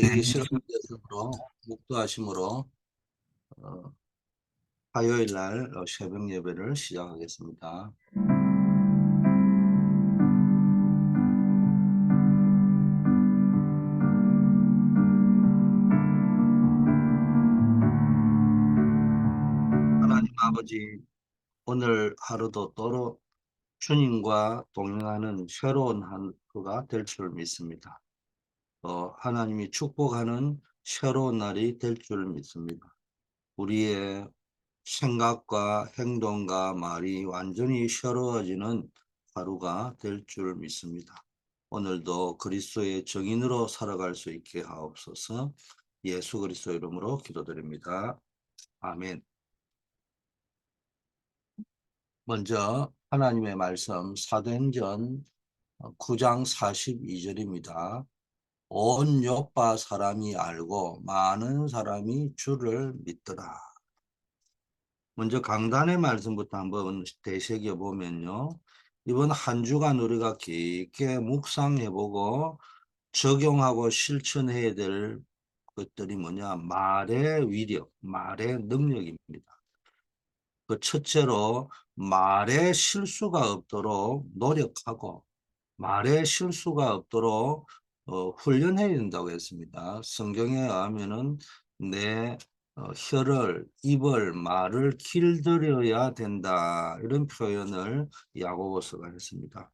우리 시간 되므로 묵도하심으로 어, 화요일 날 새벽 예배를 시작하겠습니다. 하나님 아버지, 오늘 하루도 또로 주님과 동행하는 새로운 하루가 될 줄 믿습니다. 하나님이 축복하는 새로운 날이 될 줄 믿습니다. 우리의 생각과 행동과 말이 완전히 새로워지는 하루가 될 줄 믿습니다. 오늘도 그리스도의 증인으로 살아갈 수 있게 하옵소서. 예수 그리스도 이름으로 기도드립니다. 아멘. 먼저 하나님의 말씀 사도행전 9장 42절입니다. 온 요파 사람이 알고 많은 사람이 주를 믿더라. 먼저 강단의 말씀부터 한번 되새겨 보면요. 이번 한 주간 우리가 깊게 묵상해보고 적용하고 실천해야 될 것들이 뭐냐? 말의 위력, 말의 능력입니다. 그 첫째로 말의 실수가 없도록 노력하고 말의 실수가 없도록 훈련해야 된다고 했습니다. 성경에 의하면은 내 혀를, 입을, 말을 길들여야 된다. 이런 표현을 야고보서가 했습니다.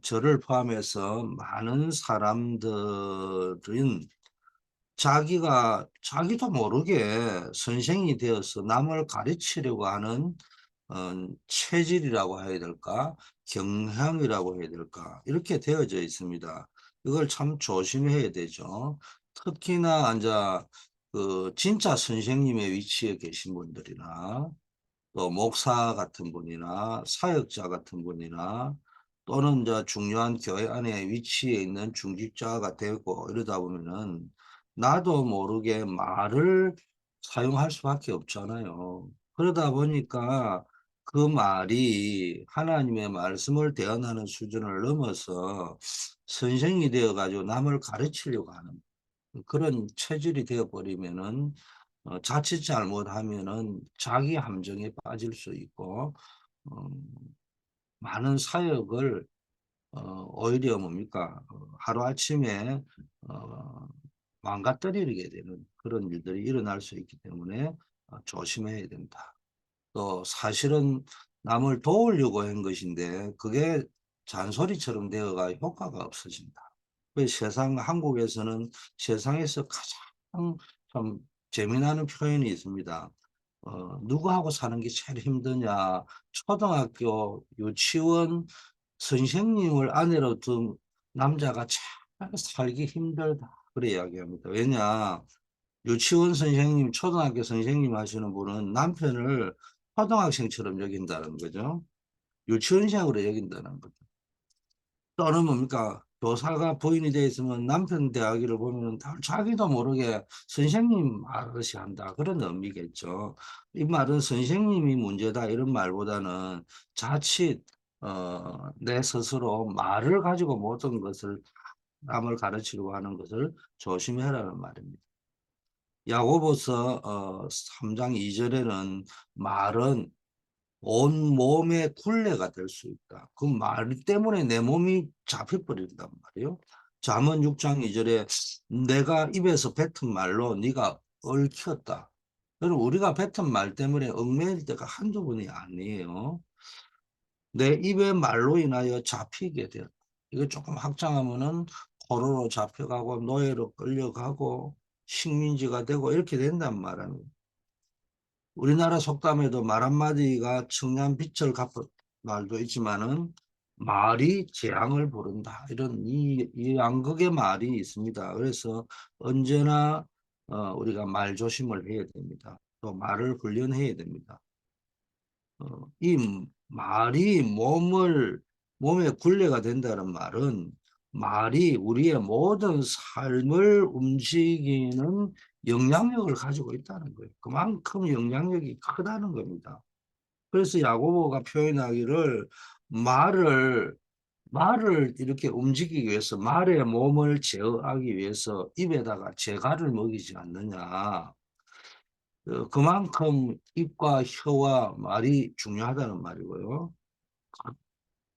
저를 포함해서 많은 사람들은 자기도 모르게 선생이 되어서 남을 가르치려고 하는 체질이라고 해야 될까? 경향이라고 해야 될까? 이렇게 되어져 있습니다. 이걸 참 조심해야 되죠. 특히나 이제 그 진짜 선생님의 위치에 계신 분들이나 또 목사 같은 분이나 사역자 같은 분이나 또는 이제 중요한 교회 안에 위치에 있는 중직자가 되고 이러다 보면은 나도 모르게 말을 사용할 수밖에 없잖아요. 그러다 보니까 그 말이 하나님의 말씀을 대언하는 수준을 넘어서 선생이 되어 가지고 남을 가르치려고 하는 그런 체질이 되어 버리면은 자칫 잘못하면은 자기 함정에 빠질 수 있고 어, 많은 사역을 오히려 뭡니까 하루아침에 어, 망가뜨리게 되는 그런 일들이 일어날 수 있기 때문에 조심해야 된다. 또 사실은 남을 도우려고 한 것인데 그게 잔소리처럼 되어가 효과가 없어진다. 한국에서는 세상에서 가장 좀 재미나는 표현이 있습니다. 누구하고 사는 게 제일 힘드냐? 초등학교 유치원 선생님을 아내로 둔 남자가 참 살기 힘들다. 그래 이야기합니다. 왜냐? 유치원 선생님, 초등학교 선생님 하시는 분은 남편을 초등학생처럼 여긴다는 거죠. 유치원생으로 여긴다는 거죠. 또는 뭡니까? 교사가 부인이 돼 있으면 남편 대하기를 보면 자기도 모르게 선생님 아저씨 한다. 그런 의미겠죠. 이 말은 선생님이 문제다. 이런 말보다는 자칫, 내 스스로 말을 가지고 모든 것을 남을 가르치려고 하는 것을 조심해라는 말입니다. 야고보서 3장 2절에는 말은 온 몸의 굴레가 될 수 있다. 그 말 때문에 내 몸이 잡혀버린단 말이에요. 잠언 6장 2절에 내가 입에서 뱉은 말로 네가 얽혔다. 여러분 우리가 뱉은 말 때문에 얽매일 때가 한두 번이 아니에요. 내 입의 말로 인하여 잡히게 되었다. 이거 조금 확장하면은 포로로 잡혀가고 노예로 끌려가고 식민지가 되고 이렇게 된단 말이에요. 우리나라 속담에도 말 한마디가 청량빛을 갚은 말도 있지만은 말이 재앙을 부른다. 이런 이 양극의 말이 있습니다. 그래서 언제나 우리가 말 조심을 해야 됩니다. 또 말을 훈련해야 됩니다. 이 말이 몸의 굴레가 된다는 말은 말이 우리의 모든 삶을 움직이는 영향력을 가지고 있다는 거예요. 그만큼 영향력이 크다는 겁니다. 그래서 야고보가 표현하기를 말을 말을 이렇게 움직이기 위해서 말의 몸을 제어하기 위해서 입에다가 제갈을 먹이지 않느냐. 그만큼 입과 혀와 말이 중요하다는 말이고요.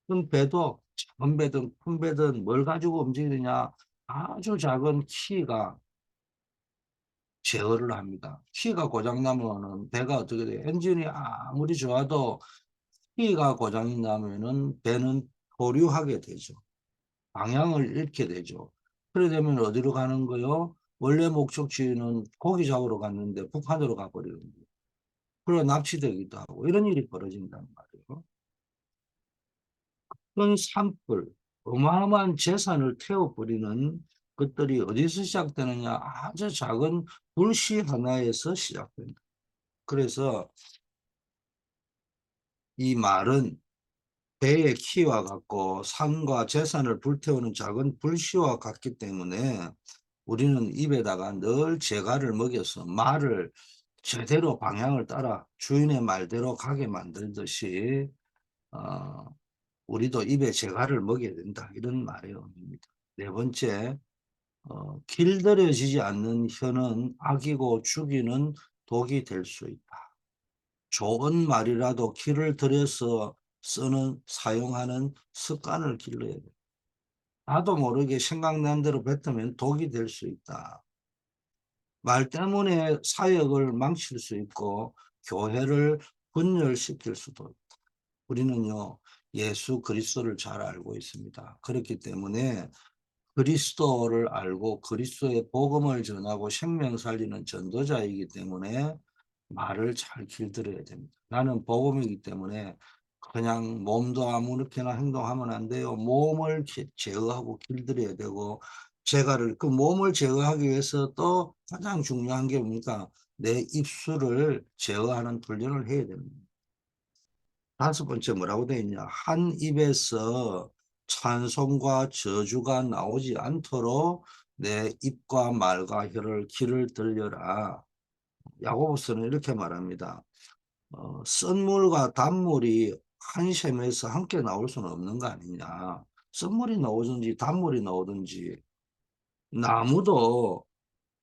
큰 배도 작은 배든 큰 배든 뭘 가지고 움직이느냐. 아주 작은 키가 제어를 합니다. 키가 고장나면은 배가 어떻게 돼요? 엔진이 아무리 좋아도 키가 고장이 나면은 배는 보류하게 되죠. 방향을 잃게 되죠. 그래 되면 어디로 가는 거요? 원래 목적지는 고기 잡으러 갔는데 북한으로 가버리는 거예요. 그리고 납치되기도 하고 이런 일이 벌어진단 말이에요. 그런 산불, 어마어마한 재산을 태워버리는 것들이 어디서 시작되느냐? 아주 작은 불씨 하나에서 시작된다. 그래서 이 말은 배의 키와 같고 산과 재산을 불태우는 작은 불씨와 같기 때문에 우리는 입에다가 늘 재갈을 먹여서 말을 제대로 방향을 따라 주인의 말대로 가게 만들듯이 어, 우리도 입에 재갈을 먹여야 된다. 이런 말의 의미입니다. 네 번째, 길들여지지 않는 혀는 악이고 죽이는 독이 될 수 있다. 좋은 말이라도 길을 들여서 사용하는 습관을 길러야 돼. 나도 모르게 생각난 대로 뱉으면 독이 될 수 있다. 말 때문에 사역을 망칠 수 있고 교회를 분열시킬 수도 있다. 우리는요, 예수 그리스도를 잘 알고 있습니다. 그렇기 때문에 그리스도를 알고 그리스도의 복음을 전하고 생명 살리는 전도자이기 때문에 말을 잘 길들여야 됩니다. 나는 복음이기 때문에 그냥 몸도 아무렇게나 행동하면 안 돼요. 몸을 제어하고 길들여야 되고 제가를 그 몸을 제어하기 위해서 또 가장 중요한 게 뭡니까? 내 입술을 제어하는 훈련을 해야 됩니다. 다섯 번째 뭐라고 되어 있냐? 한 입에서 찬송과 저주가 나오지 않도록 내 입과 말과 혀를 길을 들여라. 야고보서는 이렇게 말합니다. 썬물과 단물이 한 셈에서 함께 나올 수는 없는 거 아니냐. 썬물이 나오든지 단물이 나오든지 나무도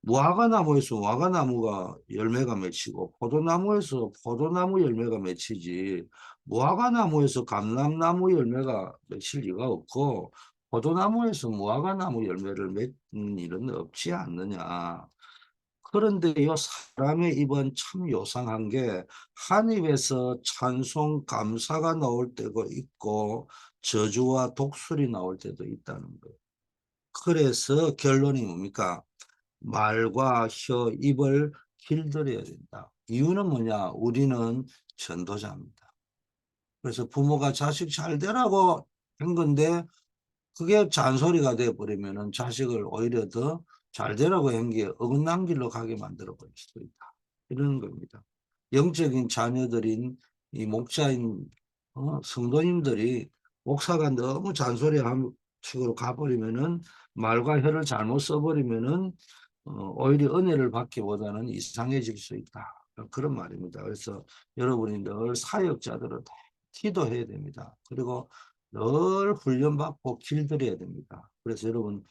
무화과나무에서 무화과나무가 열매가 맺히고 포도나무에서 포도나무 열매가 맺히지 무화과나무에서 감람나무 열매가 맺힐 리가 없고 포도나무에서 무화과나무 열매를 맺는 일은 없지 않느냐. 그런데요, 사람의 입은 참 요상한 게 한 입에서 찬송, 감사가 나올 때도 있고 저주와 독설이 나올 때도 있다는 거예요. 그래서 결론이 뭡니까? 말과 혀, 입을 길들여야 된다. 이유는 뭐냐? 우리는 전도자입니다. 그래서 부모가 자식 잘 되라고 한 건데 그게 잔소리가 돼버리면은 자식을 오히려 더 잘 되라고 한 게 어긋난 길로 가게 만들어 버릴 수도 있다. 이런 겁니다. 영적인 자녀들인 이 목자인 성도님들이 목사가 너무 잔소리하는 식으로 가버리면은 말과 혀를 잘못 써버리면은 오히려 은혜를 받기보다는 이상해질 수 있다. 그런 말입니다. 그래서 여러분이 늘 사역자들은 기도해야 됩니다. 그리고 늘 훈련받고 길들여야 됩니다. 그래서 여러분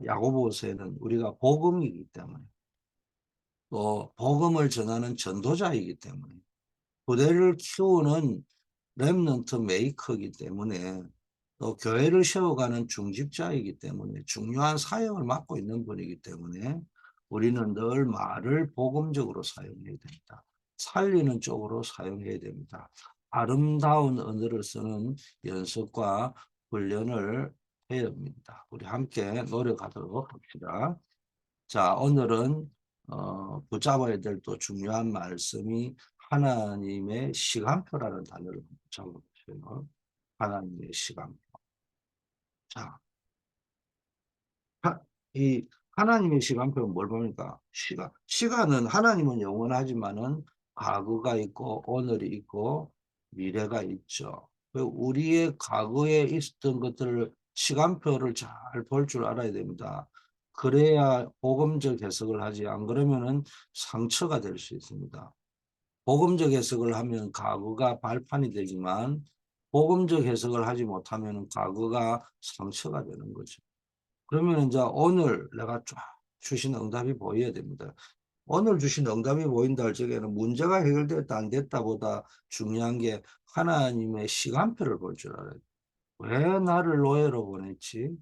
야고보서에는 우리가 복음이기 때문에 또 복음을 전하는 전도자이기 때문에 부대를 키우는 렘넌트 메이커이기 때문에 또 교회를 세워가는 중직자이기 때문에 중요한 사역을 맡고 있는 분이기 때문에 우리는 늘 말을 복음적으로 사용해야 됩니다. 살리는 쪽으로 사용해야 됩니다. 아름다운 언어를 쓰는 연습과 훈련을 해야 합니다. 우리 함께 노력하도록 합시다. 자, 오늘은 붙잡아야 될 또 중요한 말씀이 하나님의 시간표라는 단어를 붙잡아보세요. 하나님의 시간표. 자, 이 하나님의 시간표는 뭘 봅니까? 시간은 하나님은 영원하지만은 과거가 있고 오늘이 있고 미래가 있죠. 우리의 과거에 있었던 것들을 시간표를 잘 볼 줄 알아야 됩니다. 그래야 복음적 해석을 하지 안 그러면은 상처가 될 수 있습니다. 복음적 해석을 하면 과거가 발판이 되지만 복음적 해석을 하지 못하면 과거가 상처가 되는 거죠. 그러면 이제 오늘 내가 쫙 주신 응답이 보여야 됩니다. 오늘 주신 응답이 보인다 할 적에는 문제가 해결됐다 안 됐다 보다 중요한 게 하나님의 시간표를 볼 줄 알아요. 왜 나를 노예로 보냈지?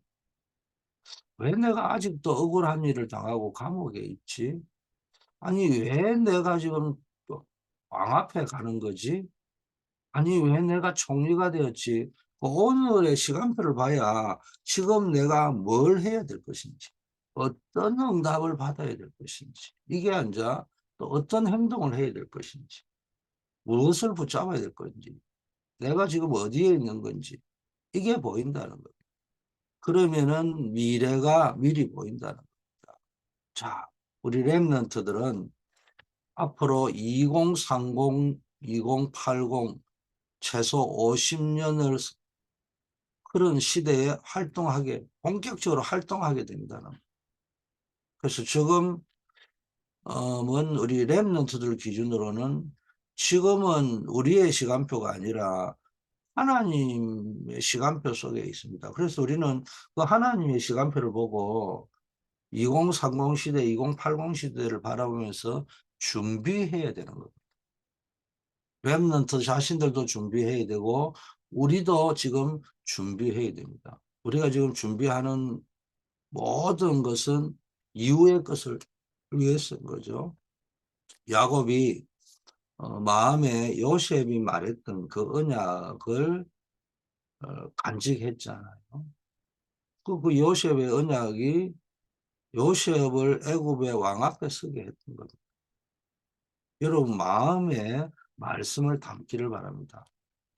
왜 내가 아직도 억울한 일을 당하고 감옥에 있지? 아니, 왜 내가 지금 또왕 앞에 가는 거지? 아니, 왜 내가 총리가 되었지? 그 오늘의 시간표를 봐야 지금 내가 뭘 해야 될 것인지, 어떤 응답을 받아야 될 것인지, 이게 아니라 또 어떤 행동을 해야 될 것인지, 무엇을 붙잡아야 될 건지, 내가 지금 어디에 있는 건지, 이게 보인다는 거예요. 그러면은 미래가 미리 보인다는 겁니다. 자, 우리 랩런트들은 앞으로 2030, 2080 최소 50년을 그런 시대에 본격적으로 활동하게 됩니다. 그래서 지금은 우리 랩런트들 기준으로는 지금은 우리의 시간표가 아니라 하나님의 시간표 속에 있습니다. 그래서 우리는 그 하나님의 시간표를 보고 2030 시대, 2080 시대를 바라보면서 준비해야 되는 겁니다. 랩런트 자신들도 준비해야 되고 우리도 지금 준비해야 됩니다. 우리가 지금 준비하는 모든 것은 이후의 것을 위해서인 거죠. 야곱이 마음에 요셉이 말했던 그 언약을 간직했잖아요. 그 요셉의 언약이 요셉을 애굽의 왕 앞에 서게 했던 겁니다. 여러분 마음에 말씀을 담기를 바랍니다.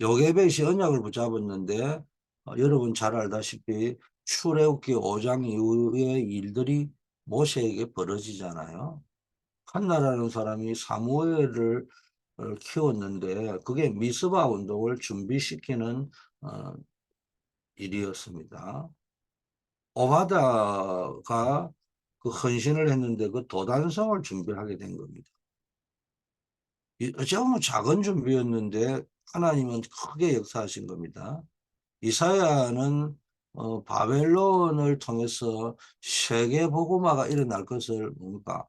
요게벳이 언약을 붙잡았는데 여러분 잘 알다시피 출애굽기 5장 이후의 일들이 모세에게 벌어지잖아요. 한나라는 사람이 사무엘을 키웠는데 그게 미스바 운동을 준비시키는 어, 일이었습니다. 오바다가 그 헌신을 했는데 그 도단성을 준비하게 된 겁니다. 어찌 보면 작은 준비였는데 하나님은 크게 역사하신 겁니다. 이사야는 바벨론을 통해서 세계 복음화가 일어날 것을 뭡니까?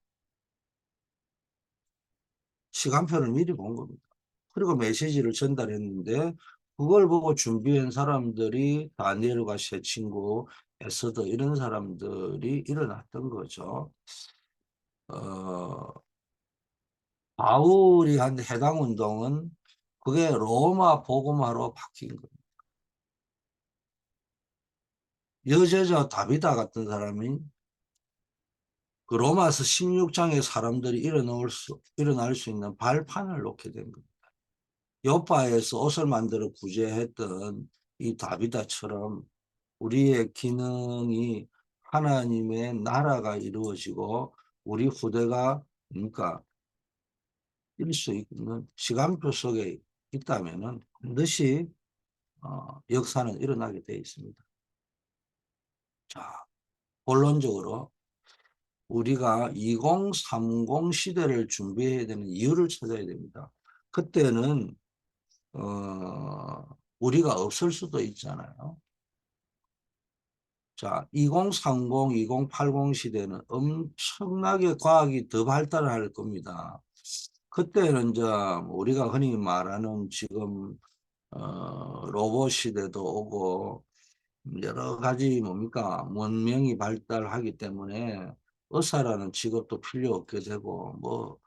시간표를 미리 본 겁니다. 그리고 메시지를 전달했는데 그걸 보고 준비한 사람들이 다니엘과 새 친구, 에스더 이런 사람들이 일어났던 거죠. 어, 바울이 한 해당 운동은 그게 로마 복음화로 바뀐 겁니다. 여제자 다비다 같은 사람이 그 로마서 16장의 사람들이 일어날 수 있는 발판을 놓게 된 겁니다. 요파에서 옷을 만들어 구제했던 이 다비다처럼 우리의 기능이 하나님의 나라가 이루어지고 우리 후대가 그러니까 일 수 있는 시간표 속에 있다면은 반드시 역사는 일어나게 되어 있습니다. 자, 본론적으로 우리가 2030 시대를 준비해야 되는 이유를 찾아야 됩니다. 그때는 우리가 없을 수도 있잖아요. 자, 2030, 2080 시대는 엄청나게 과학이 더 발달할 겁니다. 그때는 이제 우리가 흔히 말하는 지금 로봇 시대도 오고 여러 가지 뭡니까 문명이 발달하기 때문에 의사라는 직업도 필요 없게 되고 뭐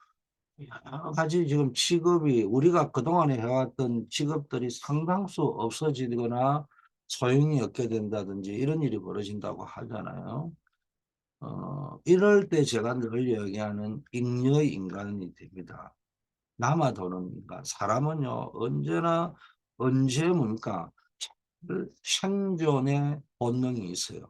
여러 가지 지금 직업이 우리가 그동안에 해왔던 직업들이 상당수 없어지거나 소용이 없게 된다든지 이런 일이 벌어진다고 하잖아요. 이럴 때 제가 늘 이야기하는 잉여 인간이 됩니다. 남아도는 인간. 사람은요, 언제 뭡니까? 생존의 본능이 있어요.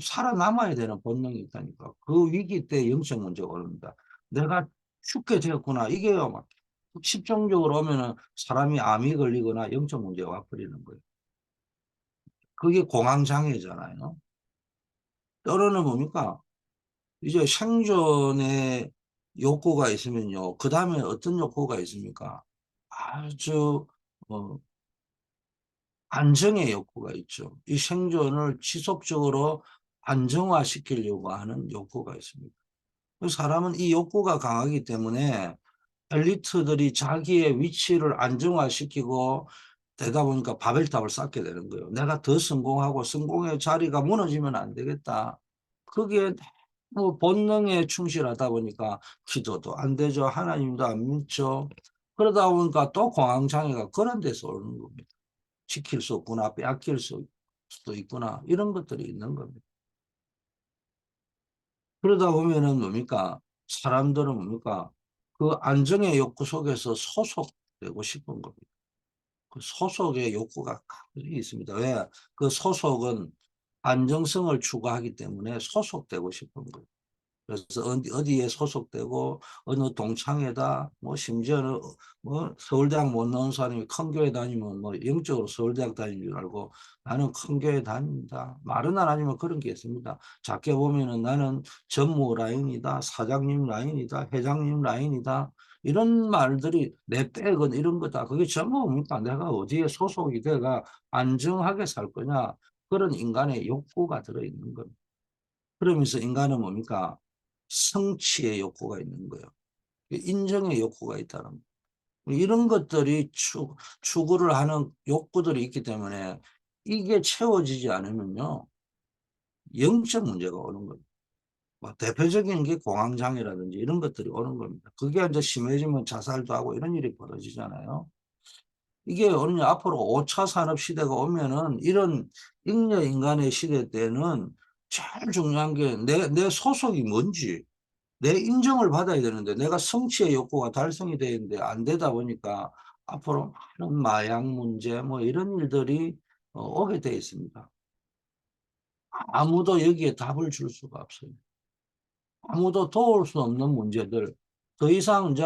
살아남아야 되는 본능이 있다니까. 그 위기 때 영적 문제가 옵니다. 내가 죽게 되었구나. 이게요, 막 집중적으로 오면은 사람이 암이 걸리거나 영적 문제가 와버리는 거예요. 그게 공황장애잖아요. 때로는 뭡니까? 이제 생존의 욕구가 있으면요. 그 다음에 어떤 욕구가 있습니까? 아주, 어, 안정의 욕구가 있죠. 이 생존을 지속적으로 안정화시키려고 하는 욕구가 있습니다. 사람은 이 욕구가 강하기 때문에 엘리트들이 자기의 위치를 안정화시키고 되다 보니까 바벨탑을 쌓게 되는 거예요. 내가 더 성공하고 성공의 자리가 무너지면 안 되겠다. 그게 뭐 본능에 충실하다 보니까 기도도 안 되죠. 하나님도 안 믿죠. 그러다 보니까 또 공황장애가 그런 데서 오는 겁니다. 지킬 수 없구나, 빼앗길 수도 있구나, 이런 것들이 있는 겁니다. 그러다 보면은 뭡니까? 사람들은 뭡니까? 그 안정의 욕구 속에서 소속되고 싶은 겁니다. 그 소속의 욕구가 강하게 있습니다. 왜? 그 소속은 안정성을 추구하기 때문에 소속되고 싶은 거예요. 그래서 어디에 소속되고 어느 동창회다 뭐 심지어는 뭐 서울대학 못 나온 사람이 큰 교회 다니면 뭐 영적으로 서울대학 다니는 줄 알고 나는 큰 교회 다닙니다. 말은 안 하지만 그런 게 있습니다. 작게 보면은 나는 전무 라인이다, 사장님 라인이다, 회장님 라인이다, 이런 말들이 내 백은 이런 거다. 그게 전부 뭡니까? 내가 어디에 소속이 돼가 안정하게 살 거냐, 그런 인간의 욕구가 들어있는 겁니다. 그러면서 인간은 뭡니까? 성취의 욕구가 있는 거예요. 인정의 욕구가 있다는 거예요. 이런 것들이 추구를 하는 욕구들이 있기 때문에 이게 채워지지 않으면요, 영적 문제가 오는 겁니다. 뭐 대표적인 게 공황장애라든지 이런 것들이 오는 겁니다. 그게 이제 심해지면 자살도 하고 이런 일이 벌어지잖아요. 이게 어느냐, 앞으로 5차 산업 시대가 오면은 이런 잉여 인간의 시대 때는 제일 중요한 게 내 소속이 뭔지, 내 인정을 받아야 되는데 내가 성취의 욕구가 달성이 되는데 안 되다 보니까 앞으로 많은 마약 문제 뭐 이런 일들이 오게 돼 있습니다. 아무도 여기에 답을 줄 수가 없어요. 아무도 도울 수 없는 문제들. 더 이상 이제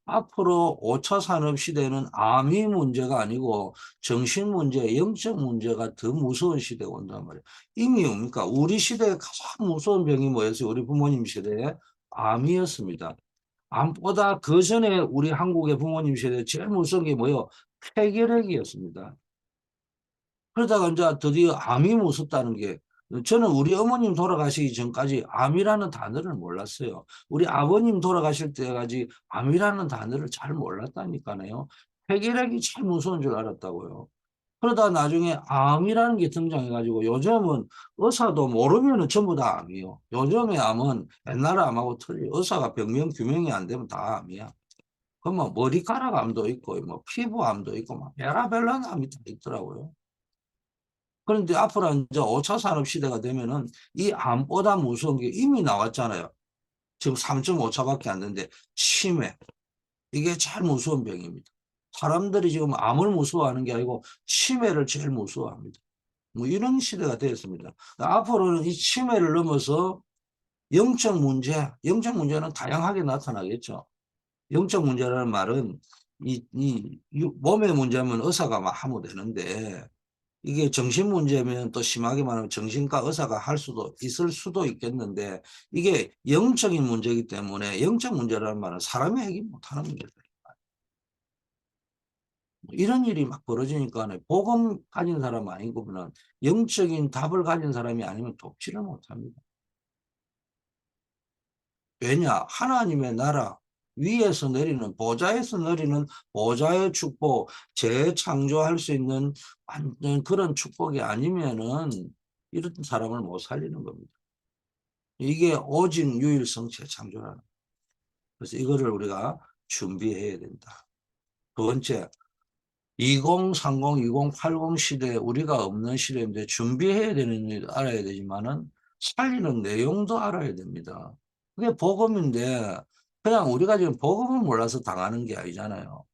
앞으로 5차 산업 시대는 암이 문제가 아니고 정신 문제, 영적 문제가 더 무서운 시대가 온단 말이에요. 이미 뭡니까? 우리 시대에 가장 무서운 병이 뭐였어요? 우리 부모님 시대에 암이었습니다. 암보다 그 전에 우리 한국의 부모님 세대 제일 무서운 게 뭐예요? 폐결핵이었습니다. 그러다가 이제 드디어 암이 무섭다는 게, 저는 우리 어머님 돌아가시기 전까지 암이라는 단어를 몰랐어요. 우리 아버님 돌아가실 때까지 암이라는 단어를 잘 몰랐다니까요. 폐결핵이 제일 무서운 줄 알았다고요. 그러다 나중에 암이라는 게 등장해가지고 요즘은 의사도 모르면은 전부 다 암이요. 요즘의 암은 옛날 암하고 틀려요. 의사가 병명 규명이 안 되면 다 암이야. 그러면 머리카락 암도 있고 뭐 피부암도 있고 막 별의별난 암이 다 있더라고요. 그런데 앞으로 이제 5차 산업 시대가 되면은 이 암보다 무서운 게 이미 나왔잖아요. 지금 3.5차밖에 안 되는데 치매. 이게 제일 무서운 병입니다. 사람들이 지금 암을 무서워하는 게 아니고 치매를 제일 무서워합니다. 뭐 이런 시대가 되었습니다. 앞으로는 이 치매를 넘어서 영적 문제, 영적 문제는 다양하게 나타나겠죠. 영적 문제라는 말은 이 몸의 문제면 의사가 막 하면 되는데, 이게 정신 문제면 또 심하게 말하면 정신과 의사가 할 수도 있을 수도 있겠는데, 이게 영적인 문제이기 때문에 영적 문제라는 말은 사람이 해결 못하는 문제다. 이런 일이 막 벌어지니까 복음 가진 사람 아니고는 영적인 답을 가진 사람이 아니면 돕지를 못합니다. 왜냐? 하나님의 나라 위에서 내리는, 보좌에서 내리는 보좌의 축복, 재창조할 수 있는 완전 그런 축복이 아니면은 이런 사람을 못 살리는 겁니다. 이게 오직 유일성 재창조라는. 그래서 이거를 우리가 준비해야 된다. 두 번째, 2030, 2080 시대에 우리가 없는 시대인데 준비해야 되는 일 알아야 되지만은 살리는 내용도 알아야 됩니다. 그게 복음인데 그냥 우리가 지금 복음을 몰라서 당하는 게 아니잖아요.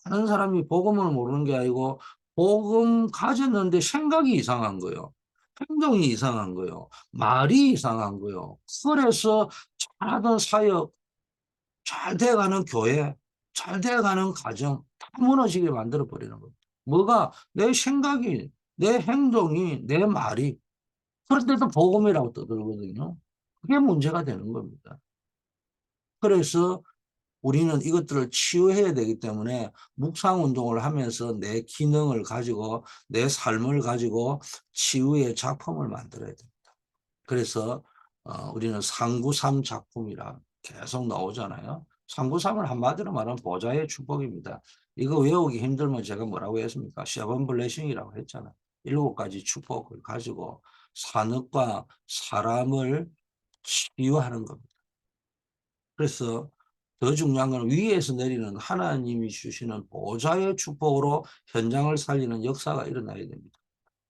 많은 사람이 복음을 모르는 게 아니고 복음 가졌는데 생각이 이상한 거예요. 행동이 이상한 거예요. 말이 이상한 거예요. 그래서 잘하던 사역, 잘 돼가는 교회, 잘 돼가는 가정 다 무너지게 만들어 버리는 거예요. 뭐가? 내 생각이, 내 행동이, 내 말이. 그런데도 복음이라고 떠들거든요. 그게 문제가 되는 겁니다. 그래서 우리는 이것들을 치유해야 되기 때문에 묵상 운동을 하면서 내 기능을 가지고 내 삶을 가지고 치유의 작품을 만들어야 됩니다. 그래서 우리는 상구삼 작품이라 계속 나오잖아요. 상구삼을 한마디로 말하면 보좌의 축복입니다. 이거 외우기 힘들면 제가 뭐라고 했습니까? 세븐 블레싱이라고 했잖아요. 7가지 축복을 가지고 산업과 사람을 치유하는 겁니다. 그래서 더 중요한 건 위에서 내리는 하나님이 주시는 보좌의 축복으로 현장을 살리는 역사가 일어나야 됩니다.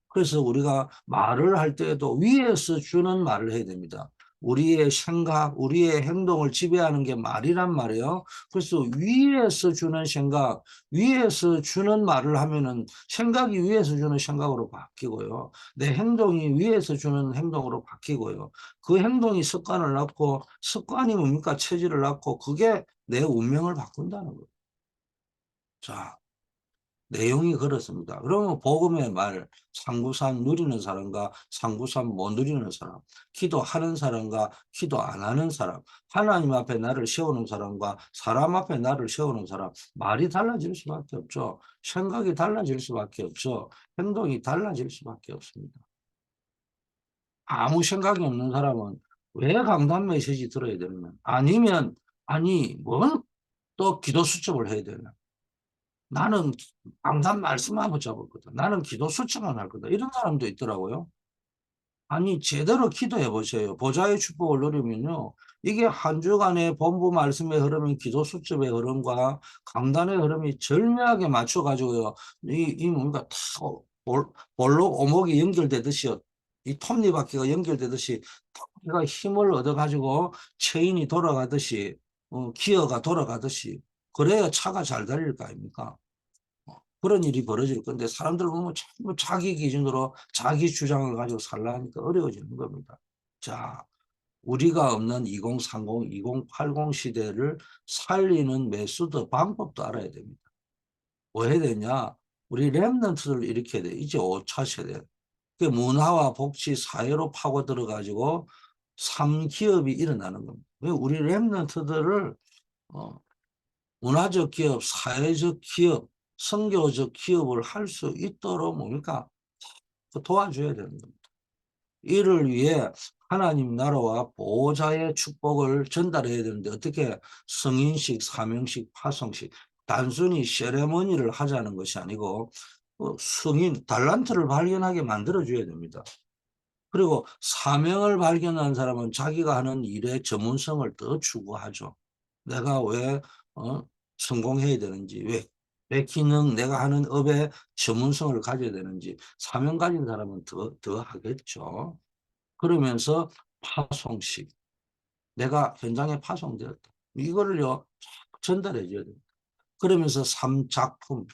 그래서 우리가 말을 할 때에도 위에서 주는 말을 해야 됩니다. 우리의 생각, 우리의 행동을 지배하는 게 말이란 말이에요. 그래서 위에서 주는 생각, 위에서 주는 말을 하면은 생각이 위에서 주는 생각으로 바뀌고요. 내 행동이 위에서 주는 행동으로 바뀌고요. 그 행동이 습관을 낳고 습관이 뭡니까? 체질을 낳고 그게 내 운명을 바꾼다는 거예요. 자, 내용이 그렇습니다. 그러면 복음의 말, 상구산 누리는 사람과 상구산 못 누리는 사람, 기도하는 사람과 기도 안 하는 사람, 하나님 앞에 나를 세우는 사람과 사람 앞에 나를 세우는 사람, 말이 달라질 수밖에 없죠. 생각이 달라질 수밖에 없죠. 행동이 달라질 수밖에 없습니다. 아무 생각이 없는 사람은 왜 강단 메시지 들어야 되느냐? 아니면, 아니, 뭔 또 기도 수첩을 해야 되나? 나는 강단 말씀만 붙잡았거든. 나는 기도 수치만 할 거다. 이런 사람도 있더라고요. 아니 제대로 기도해 보세요. 보좌의 축복을 누리면요. 이게 한 주간의 본부 말씀의 흐름인 기도 수첩의 흐름과 강단의 흐름이 절묘하게 맞춰가지고요. 이 뭔가 다 볼로 오목이 연결되듯이 이 톱니바퀴가 연결되듯이 톱니가 힘을 얻어가지고 체인이 돌아가듯이 기어가 돌아가듯이 그래야 차가 잘 달릴 거 아닙니까? 그런 일이 벌어질 건데 사람들 보면 전부 자기 기준으로 자기 주장을 가지고 살라니까 어려워지는 겁니다. 자, 우리가 없는 2030, 2080 시대를 살리는 메소드 방법도 알아야 됩니다. 뭐 해야 되냐? 우리 랩런트를 일으켜야 돼. 이제 5차 세대. 그 문화와 복지, 사회로 파고 들어가지고 3기업이 일어나는 겁니다. 우리 랩런트들을 문화적 기업, 사회적 기업, 선교적 기업을 할 수 있도록 뭡니까? 도와줘야 되는 겁니다. 이를 위해 하나님 나라와 보호자의 축복을 전달해야 되는데 어떻게 성인식, 사명식, 파송식 단순히 세레머니를 하자는 것이 아니고 성인, 달란트를 발견하게 만들어줘야 됩니다. 그리고 사명을 발견한 사람은 자기가 하는 일의 전문성을 더 추구하죠. 내가 왜 성공해야 되는지, 왜 기능, 내가 하는 업의 전문성을 가져야 되는지 사명 가진 사람은 더 하겠죠. 그러면서 파송식, 내가 현장에 파송되었다. 이거를요 전달해 줘야 됩니다. 그러면서 3작품,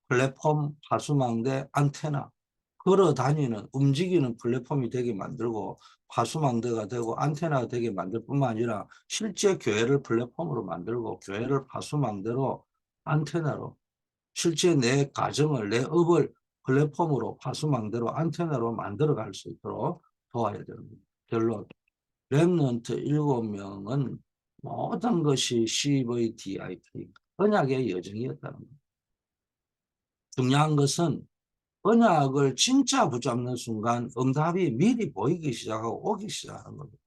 플랫폼, 파수망대, 안테나 걸어 다니는 움직이는 플랫폼이 되게 만들고 파수망대가 되고 안테나가 되게 만들 뿐만 아니라 실제 교회를 플랫폼으로 만들고 교회를 파수망대로 안테나로 실제 내 가정을 내 업을 플랫폼으로 파수망대로 안테나로 만들어 갈 수 있도록 도와야 되는 겁니다. 결론 렘넌트 7명은 모든 것이 CVDIP 언약의 여정이었다는 겁니다. 중요한 것은 언약을 진짜 붙잡는 순간 응답이 미리 보이기 시작하고 오기 시작하는 겁니다.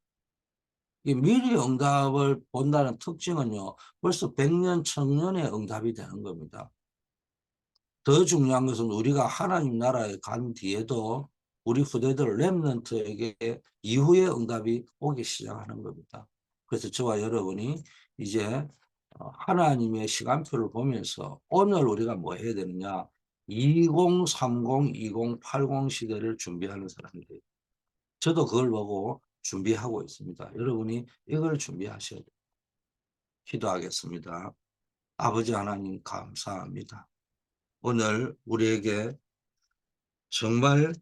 이 미리 응답을 본다는 특징은요, 벌써 100년, 1000년의 응답이 되는 겁니다. 더 중요한 것은 우리가 하나님 나라에 간 뒤에도 우리 후대들 렘넌트에게 이후의 응답이 오기 시작하는 겁니다. 그래서 저와 여러분이 이제 하나님의 시간표를 보면서 오늘 우리가 뭐 해야 되느냐 2030, 2080 시대를 준비하는 사람들. 저도 그걸 보고 준비하고 있습니다. 여러분이 이걸 준비하셔야 돼요. 기도하겠습니다. 아버지 하나님 감사합니다. 오늘 우리에게 정말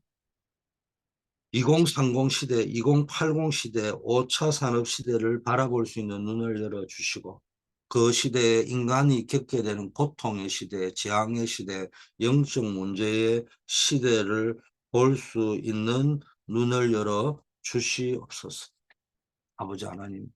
2030 시대, 2080 시대, 5차 산업 시대를 바라볼 수 있는 눈을 열어주시고 그 시대에 인간이 겪게 되는 고통의 시대, 재앙의 시대, 영적 문제의 시대를 볼 수 있는 눈을 열어 주시옵소서. 아버지 하나님,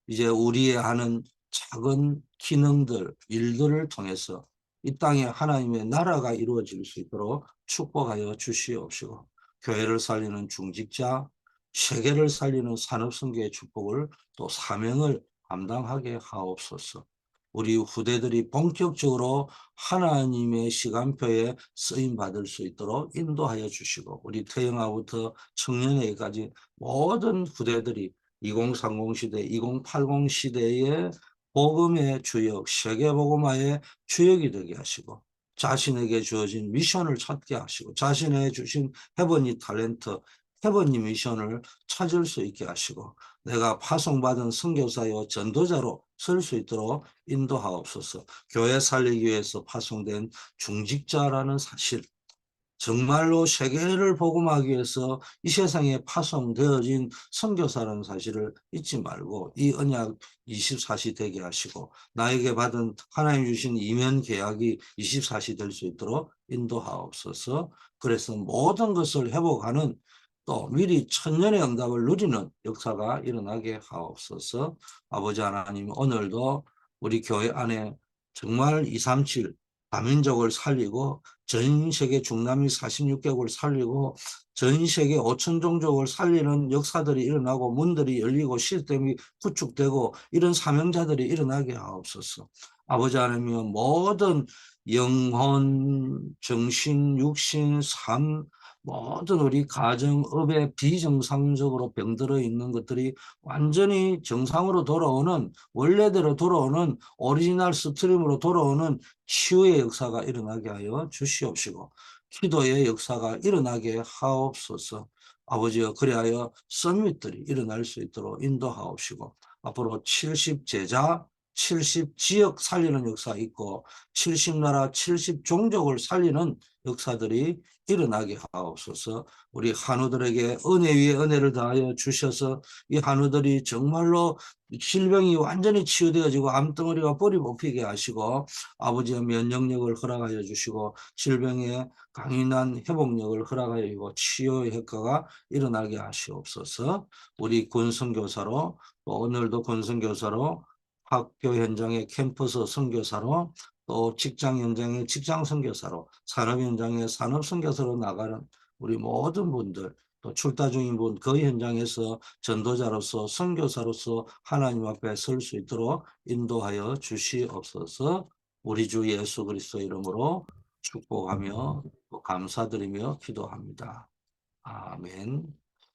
이제 우리의 하는 작은 기능들, 일들을 통해서 이 땅에 하나님의 나라가 이루어질 수 있도록 축복하여 주시옵시고, 교회를 살리는 중직자, 세계를 살리는 산업선교의 축복을 또 사명을 감당하게 하옵소서. 우리 후대들이 본격적으로 하나님의 시간표에 쓰임 받을 수 있도록 인도하여 주시고, 우리 태영아부터 청년회까지 모든 후대들이 2030 시대, 2080 시대의 복음의 주역, 세계복음화의 주역이 되게 하시고, 자신에게 주어진 미션을 찾게 하시고, 자신의 주신 헤버니 탤런트, 헤버니 미션을 찾을 수 있게 하시고, 내가 파송받은 선교사요 전도자로 설 수 있도록 인도하옵소서. 교회 살리기 위해서 파송된 중직자라는 사실, 정말로 세계를 복음하기 위해서 이 세상에 파송되어진 선교사라는 사실을 잊지 말고 이 언약 24시 되게 하시고, 나에게 받은 하나님 주신 이면 계약이 24시 될 수 있도록 인도하옵소서. 그래서 모든 것을 회복하는, 또 미리 천년의 응답을 누리는 역사가 일어나게 하옵소서. 아버지 하나님, 오늘도 우리 교회 안에 정말 237 다민족을 살리고, 전 세계 중남미 46개국을 살리고, 전 세계 5천 종족을 살리는 역사들이 일어나고, 문들이 열리고, 시스템이 구축되고, 이런 사명자들이 일어나게 하옵소서. 아버지 하나님, 모든 영혼, 정신, 육신, 삶, 모든 우리 가정업에 비정상적으로 병들어 있는 것들이 완전히 정상으로 돌아오는, 원래대로 돌아오는, 오리지널 스트림으로 돌아오는 치유의 역사가 일어나게 하여 주시옵시고, 기도의 역사가 일어나게 하옵소서. 아버지여, 그리하여 서밋들이 일어날 수 있도록 인도하옵시고, 앞으로 70제자, 70지역 살리는 역사 있고, 70나라 70종족을 살리는 역사들이 일어나게 하옵소서. 우리 한우들에게 은혜 위에 은혜를 더하여 주셔서 이 한우들이 정말로 질병이 완전히 치유되어지고 암덩어리가 뿌리 뽑히게 하시고, 아버지의 면역력을 허락하여 주시고, 질병의 강인한 회복력을 허락하여 주고, 치유의 효과가 일어나게 하시옵소서. 우리 군선교사로, 또 오늘도 군선교사로, 학교 현장의 캠퍼스 선교사로, 또 직장 현장의 직장 선교사로, 산업 현장의 산업 선교사로 나가는 우리 모든 분들, 또 출타 중인 분, 그 현장에서 전도자로서 선교사로서 하나님 앞에 설 수 있도록 인도하여 주시옵소서. 우리 주 예수 그리스도 이름으로 축복하며 감사드리며 기도합니다. 아멘.